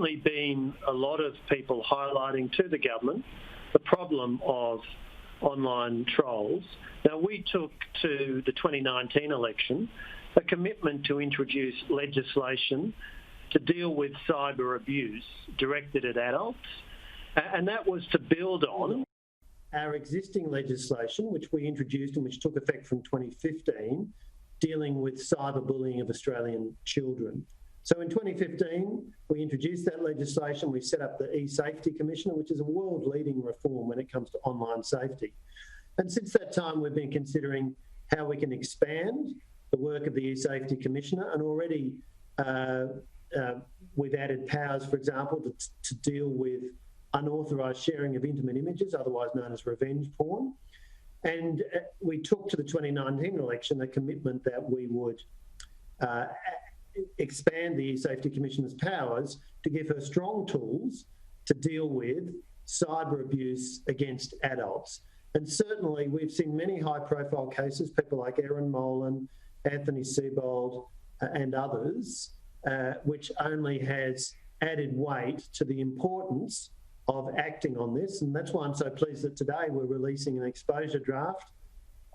certainly been a lot of people highlighting to the government the problem of online trolls. Now, we took to the 2019 election a commitment to introduce legislation to deal with cyber abuse directed at adults, and that was to build on our existing legislation, which we introduced and which took effect from 2015, dealing with cyberbullying of Australian children. So in 2015, we introduced that legislation. We set up the eSafety Commissioner, which is a world-leading reform when it comes to online safety. And since that time, we've been considering how we can expand the work of the eSafety Commissioner, and already we've added powers, for example, to deal with unauthorised sharing of intimate images, otherwise known as revenge porn. And we took to the 2019 election a commitment that we would expand the eSafety Commissioner's powers to give her strong tools to deal with cyber abuse against adults. And certainly we've seen many high-profile cases, people like Erin Molan, Anthony Seibold, and others, which only has added weight to the importance of acting on this. And that's why I'm so pleased that today we're releasing an exposure draft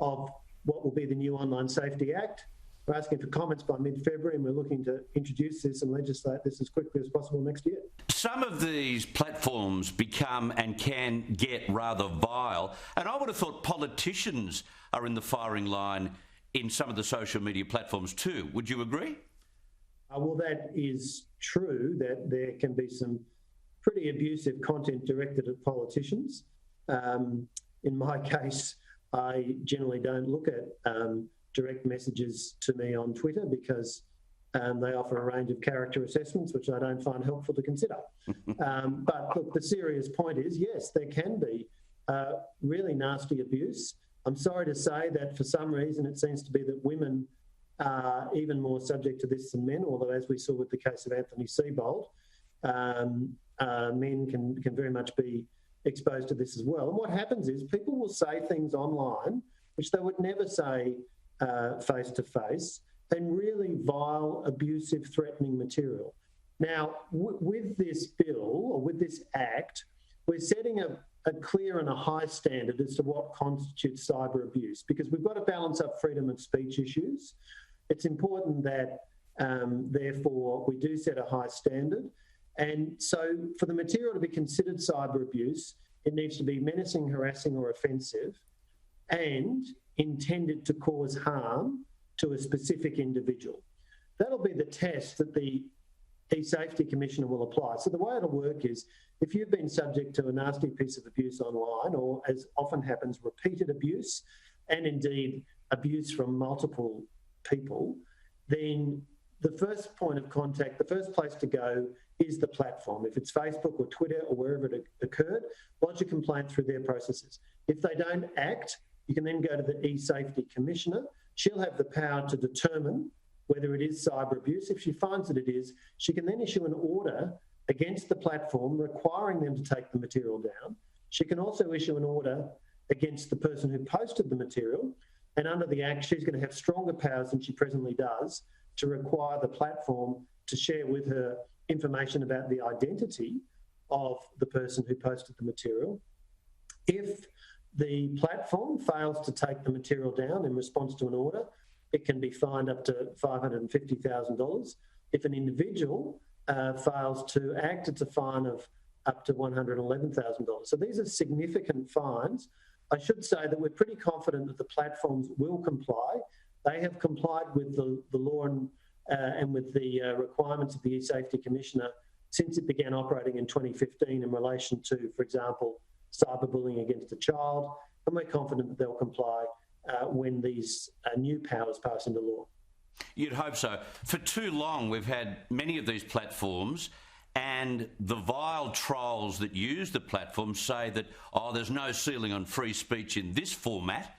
of what will be the new Online Safety Act. We're asking for comments by mid-February, and we're looking to introduce this and legislate this as quickly as possible next year. Some of these platforms become and can get rather vile, and I would have thought politicians are in the firing line in some of the social media platforms too. Would you agree? Well, that is true, that there can be some pretty abusive content directed at politicians. In my case, I generally don't look at direct messages to me on Twitter because they offer a range of character assessments which I don't find helpful to consider. But look, the serious point is, yes, there can be really nasty abuse. I'm sorry to say that for some reason it seems to be that women are even more subject to this than men, although as we saw with the case of Anthony Seibold, men can very much be exposed to this as well. And what happens is people will say things online which they would never say face-to-face, and really vile, abusive, threatening material. Now, with this bill, or with this act, we're setting a clear and a high standard as to what constitutes cyber abuse, because we've got to balance up freedom of speech issues. It's important that, therefore, we do set a high standard. And so for the material to be considered cyber abuse, it needs to be menacing, harassing, or offensive, and intended to cause harm to a specific individual. That'll be the test that the eSafety Commissioner will apply. So the way it'll work is, if you've been subject to a nasty piece of abuse online, or as often happens, repeated abuse, and indeed abuse from multiple people, then the first point of contact, the first place to go is the platform. If it's Facebook or Twitter or wherever it occurred, lodge a complaint through their processes. If they don't act, you can then go to the eSafety Commissioner. She'll have the power to determine whether it is cyber abuse. If she finds that it is, she can then issue an order against the platform requiring them to take the material down. She can also issue an order against the person who posted the material, and under the Act, she's going to have stronger powers than she presently does to require the platform to share with her information about the identity of the person who posted the material. If the platform fails to take the material down in response to an order, it can be fined up to $550,000. If an individual fails to act, it's a fine of up to $111,000. So these are significant fines. I should say that we're pretty confident that the platforms will comply. They have complied with the law and with the requirements of the eSafety Commissioner since it began operating in 2015 in relation to, for example, cyberbullying against a child, and we're confident that they'll comply when these new powers pass into law. You'd hope so. For too long, we've had many of these platforms, and the vile trolls that use the platform say that, oh, there's no ceiling on free speech in this format,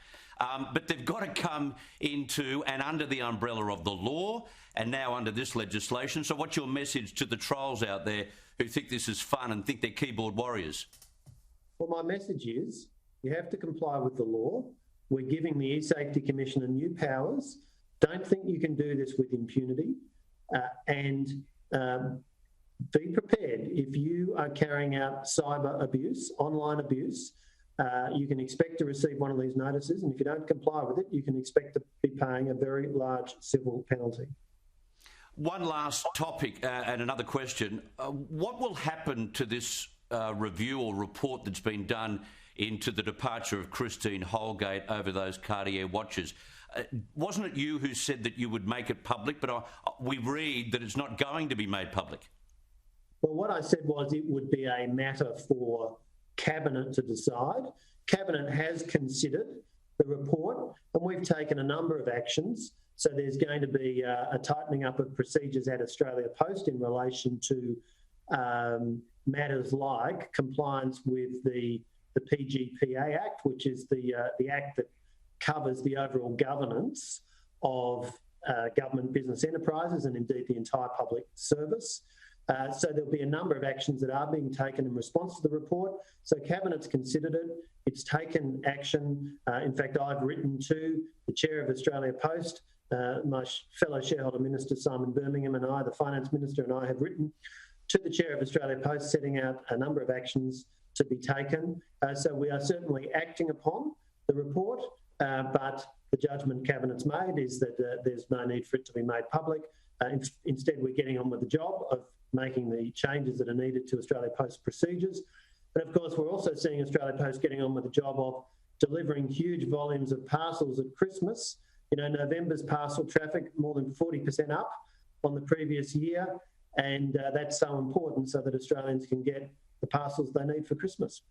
but they've got to come into and under the umbrella of the law, and now under this legislation. So what's your message to the trolls out there who think this is fun and think they're keyboard warriors? Well, my message is you have to comply with the law. We're giving the eSafety Commissioner new powers. Don't think you can do this with impunity. And be prepared. If you are carrying out cyber abuse, online abuse, you can expect to receive one of these notices, and if you don't comply with it, you can expect to be paying a very large civil penalty. One last topic and another question. What will happen to this review or report that's been done into the departure of Christine Holgate over those Cartier watches? Wasn't it you who said that you would make it public, but we read that it's not going to be made public? Well, what I said was it would be a matter for Cabinet to decide. Cabinet has considered the report, and we've taken a number of actions. So there's going to be a tightening up of procedures at Australia Post in relation to matters like compliance with the PGPA Act, which is the act that covers the overall governance of government business enterprises and indeed the entire public service. So there'll be a number of actions that are being taken in response to the report. So Cabinet's considered it. It's taken action. In fact, I've written to the Chair of Australia Post, my fellow shareholder minister Simon Birmingham and I, the Finance Minister and I have written to the Chair of Australia Post setting out a number of actions to be taken. So we are certainly acting upon the report, but the judgment Cabinet's made is that there's no need for it to be made public. Instead, we're getting on with the job of making the changes that are needed to Australia Post procedures. But of course, we're also seeing Australia Post getting on with the job of delivering huge volumes of parcels at Christmas. You know, November's parcel traffic more than 40% up on the previous year. And that's so important so that Australians can get the parcels they need for Christmas.